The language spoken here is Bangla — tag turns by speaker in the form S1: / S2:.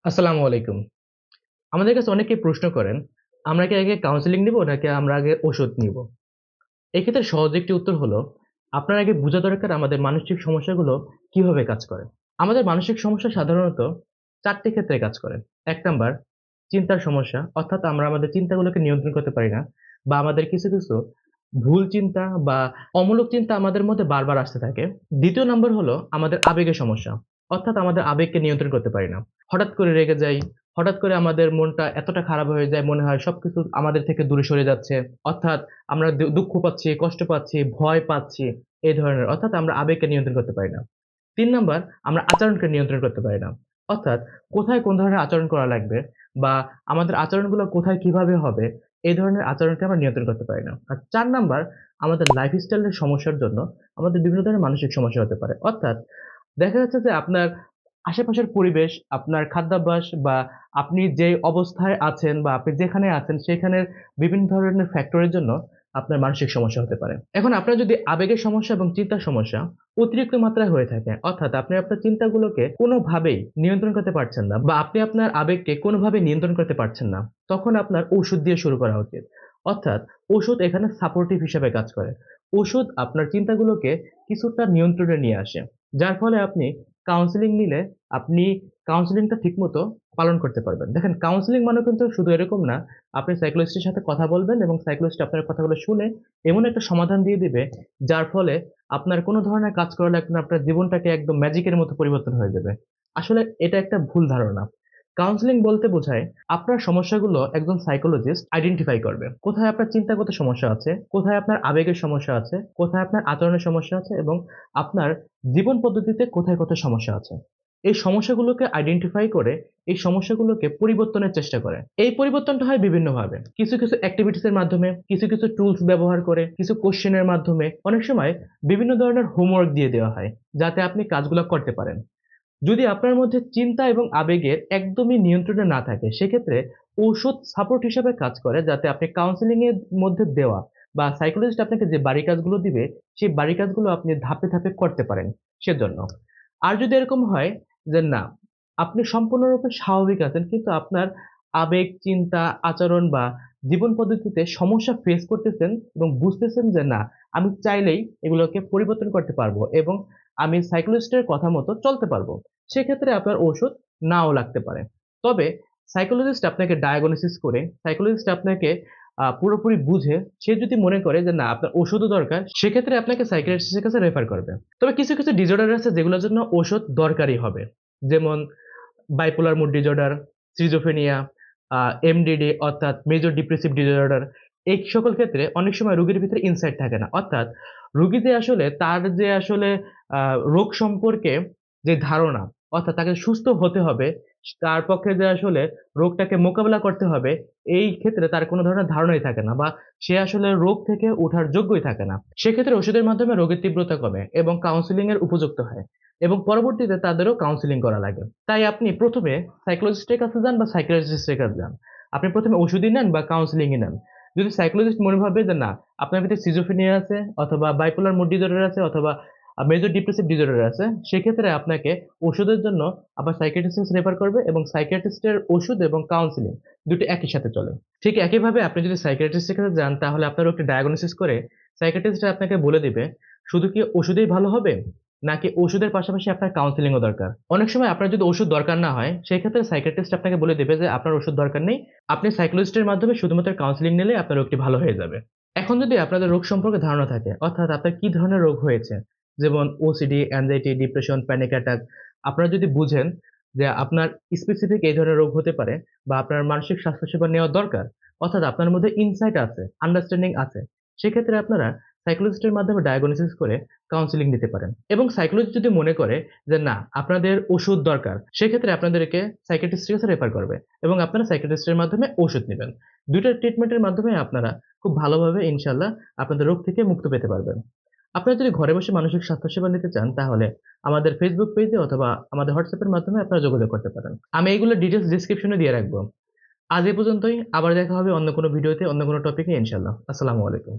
S1: আসসালামু আলাইকুম। আমাদের কাছে অনেকেই প্রশ্ন করেন, আমরা কি আগে কাউন্সেলিং নিব নাকি আমরা আগে ওষুধ নিব? এক্ষেত্রে সহজ একটি উত্তর হলো, আপনার আগে বোঝা দরকার আমাদের মানসিক সমস্যাগুলো কিভাবে কাজ করে। আমাদের মানসিক সমস্যা সাধারণত ৪ টি ক্ষেত্রে কাজ করে। ১ নাম্বার চিন্তার সমস্যা, অর্থাৎ আমরা আমাদের চিন্তাগুলোকে নিয়ন্ত্রণ করতে পারি না বা আমাদের কিছু ভুল চিন্তা বা অমূলক চিন্তা আমাদের মধ্যে বারবার আসতে থাকে। ২য় নাম্বার হলো আমাদের আবেগের সমস্যা, অর্থাৎ আমাদের আবেগকে নিয়ন্ত্রণ করতে পারি না। হঠাৎ করে রেগে যাই, হঠাৎ করে আমাদের মনটা এতটা খারাপ হয়ে যায়, মনে হয় সবকিছু আমাদের থেকে দূরে সরে যাচ্ছে। অর্থাৎ আমরা দুঃখ পাচ্ছি, কষ্ট পাচ্ছি, ভয় পাচ্ছি, এই ধরনের। অর্থাৎ আমরা আবেগকে নিয়ন্ত্রণ করতে পারি না। ৩ নাম্বার আমরা আচরণকে নিয়ন্ত্রণ করতে পারি না। অর্থাৎ কোথায় কোন ধরনের আচরণ করা লাগবে বা আমাদের আচরণগুলো কোথায় কিভাবে হবে, এই ধরনের আচরণকে আমরা নিয়ন্ত্রণ করতে পারি না। আর ৪ নাম্বার আমাদের লাইফস্টাইলের সমস্যার জন্য আমাদের বিভিন্ন ধরনের মানসিক সমস্যা হতে পারে। অর্থাৎ দেখা যাচ্ছে যে আপনার আশেপাশের পরিবেশ, আপনার খাদ্যাভ্যাস বা আপনি যে অবস্থায় আছেন বা আপনি যেখানে আছেন সেখানের বিভিন্ন ধরনের ফ্যাক্টরের জন্য আপনার মানসিক সমস্যা হতে পারে। এখন আপনার যদি আবেগের সমস্যা এবং চিন্তার সমস্যা অতিরিক্ত মাত্রায় হয়ে থাকে, অর্থাৎ আপনি আপনার চিন্তাগুলোকে কোনোভাবেই নিয়ন্ত্রণ করতে পারছেন না বা আপনি আপনার আবেগকে কোনোভাবেই নিয়ন্ত্রণ করতে পারছেন না, তখন আপনার ঔষধ দিয়ে শুরু করা উচিত। অর্থাৎ ওষুধ এখানে সাপোর্টিভ হিসেবে কাজ করে। ওষুধ আপনার চিন্তাগুলোকে কিছুটা নিয়ন্ত্রণে নিয়ে আসে। যার ফলে আপনি কাউন্সেলিং নিলে আপনি কাউন্সেলিংটা ঠিকমতো পালন করতে পারবেন। দেখেন কাউন্সেলিং মানে কিন্তু শুধু এরকম না, আপনি সাইকোলজিস্টের সাথে কথা বলবেন এবং সাইকোলজিস্ট আপনার কথাগুলো শুনে এমন একটা সমাধান দিয়ে দিবে, যার ফলে আপনার কোনো ধরনের কাজ করা লাগবে না, আপনার জীবনটাকে একদম ম্যাজিকের মতো পরিবর্তন হয়ে যাবে। আসলে এটা একটা ভুল ধারণা। কাউন্সেলিং বলতে বোঝায় আপনার সমস্যাগুলো একজন সাইকোলজিস্ট আইডেন্টিফাই করবে। কোথায় আপনার চিন্তাগত সমস্যা আছে, কোথায় আপনার আবেগের সমস্যা আছে, কোথায় আপনার আচরণের সমস্যা আছে এবং আপনার জীবন পদ্ধতিতে কোথায় সমস্যা আছে। এই সমস্যাগুলোকে আইডেন্টিফাই করে এই সমস্যাগুলোকে পরিবর্তনের চেষ্টা করে। এই পরিবর্তনটা হয় বিভিন্নভাবে। কিছু এক্টিভিটিস এর মাধ্যমে, কিছু টুলস ব্যবহার করে, কিছু কোয়েশ্চেন এর মাধ্যমে, অনেক সময় বিভিন্ন ধরনের হোমওয়ার্ক দিয়ে দেওয়া হয়, যাতে আপনি কাজগুলা করতে পারেন। যদি আপনার মধ্যে চিন্তা এবং আবেগের একদমই নিয়ন্ত্রণে না থাকে, সেক্ষেত্রে ঔষধ সাপোর্ট হিসাবে কাজ করে, যাতে আপনি কাউন্সেলিং এর মধ্যে দেওয়া বা সাইকোলজিস্ট আপনাকে যে বাড়ি কাজগুলো দিবে, সেই বাড়ি কাজগুলো আপনি ধাপে করতে পারেন সেজন্য। আর যদি এরকম হয় যে না, আপনি সম্পূর্ণরূপে স্বাভাবিক আছেন কিন্তু আপনার আবেগ, চিন্তা, আচরণ বা জীবন পদ্ধতিতে সমস্যা ফেস করতেছেন এবং বুঝতেছেন যে না, আমি চাইলেই এগুলোকে পরিবর্তন করতে পারবো এবং আমি সাইকোলজিস্টের কথা মতো চলতে পারবো। সেক্ষেত্রে আপনার ওষুধ নাও লাগতে পারে। তবে সাইকোলজিস্ট আপনাকে ডায়াগনোসিস করে, সাইকোলজিস্ট আপনাকে পুরোপুরি বুঝে, সে যদি মনে করে যে না আপনার ওষুধও দরকার, সেক্ষেত্রে আপনাকে সাইকিয়াট্রিস্টের কাছে রেফার করবে। তবে কিছু ডিসঅর্ডার আছে যেগুলোর জন্য ওষুধ দরকারই হবে। যেমন bipolar mood disorder, schizophrenia, MDD অর্থাৎ মেজর ডিপ্রেসিভ ডিসঅর্ডার। এই সকল ক্ষেত্রে অনেক সময় রোগীর ভিতরে ইনসাইট থাকে না। অর্থাৎ রোগী যে আসলে তার যে আসলে রোগ সম্পর্কে যে ধারণা, অর্থাৎ তাকে সুস্থ হতে হবে, তার পক্ষে যে আসলে রোগটাকে মোকাবেলা করতে হবে, এই ক্ষেত্রে তার কোনো ধরনের ধারণাই থাকে না বা সে আসলে রোগ থেকে ওঠার যোগ্যই থাকে না। সেক্ষেত্রে ওষুধের মাধ্যমে রোগের তীব্রতা কমে এবং কাউন্সেলিং এর উপযুক্ত হয় এবং পরবর্তীতে তাদেরও কাউন্সেলিং করা লাগে। তাই আপনি ১ম এ সাইকোলজিস্টের কাছে যান বা সাইকিয়াট্রিস্টের কাছে যান। আপনি ১ম এ ওষুধই নেন বা কাউন্সেলিং ই নেন। যদি সাইকোলজিস্ট মনে ভাবে যে না, আপনার ভিতরে সিজোফ্রেনিয়া আছে অথবা বাইপোলার মুড ডিসঅর্ডার আছে অথবা মেজর ডিপ্রেসিভ ডিসঅর্ডার আছে, সেক্ষেত্রে আপনাকে ওষুধের জন্য আবার সাইকিয়াট্রিস্টের কাছে রেফার করবে এবং সাইকিয়াট্রিস্টের ওষুধ এবং কাউন্সেলিং ২ টি একই সাথে চলে। ঠিক একইভাবে আপনি যদি সাইকিয়াট্রিস্টের কাছে যান, তাহলে আপনার রোগটি ডায়াগনোসিস করে সাইকিয়াট্রিস্ট আপনাকে বলে দিবে শুধু কি ওষুধেই ভালো হবে নাকি ওষুধের পাশাপাশি আপনার কাউন্সেলিং ও দরকার। অনেক সময় আপনার যদি ওষুধ দরকার না হয়, সেক্ষেত্রে সাইকিয়াট্রিস্ট আপনাকে বলে দিবে যে আপনার ওষুধ দরকার নেই, আপনি সাইকোলজিস্টের মাধ্যমে শুধুমাত্র কাউন্সেলিং নিলে আপনার রোগটি ভালো হয়ে যাবে। এখন যদি আপনাদের রোগ সম্পর্কে ধারণা থাকে, অর্থাৎ আপনার কি ধরনের রোগ হয়েছে, যেমন OCD, anxiety, depression, panic attack, আপনারা যদি বুঝেন যে আপনার স্পেসিফিক এই ধরনের রোগ হতে পারে বা আপনার মানসিক স্বাস্থ্যসেবা নেওয়া দরকার, অর্থাৎ আপনার মধ্যে ইনসাইট আছে, আন্ডারস্ট্যান্ডিং আছে, সেক্ষেত্রে আপনারা সাইকোলজিস্টের মাধ্যমে ডায়াগনোসিস করে কাউন্সেলিং নিতে পারেন। এবং সাইকোলজিস্ট যদি মনে করে যে না আপনাদের ওষুধ দরকার, সেক্ষেত্রে আপনাদেরকে সাইকিয়াট্রিস্টের কাছে রেফার করবে এবং আপনারা সাইকিয়াট্রিস্টের মাধ্যমে ওষুধ নিবেন। ২ টা ট্রিটমেন্টের মাধ্যমে আপনারা খুব ভালোভাবে ইনশাআল্লাহ আপনাদের রোগ থেকে মুক্ত পেতে পারবেন। আপনারা যদি ঘরে বসে মানসিক স্বাস্থ্যসেবা নিতে চান, তাহলে আমাদের ফেসবুক পেজে অথবা আমাদের হোয়াটসঅ্যাপের মাধ্যমে আপনারা যোগাযোগ করতে পারেন। আমি এইগুলোর ডিটেইলস ডেসক্রিপশনে দিয়ে রাখবো। আজ এ পর্যন্তই। আবার দেখা হবে অন্য কোনো ভিডিওতে, অন্য কোনো টপিকে ইনশাআল্লাহ। আসসালামু আলাইকুম।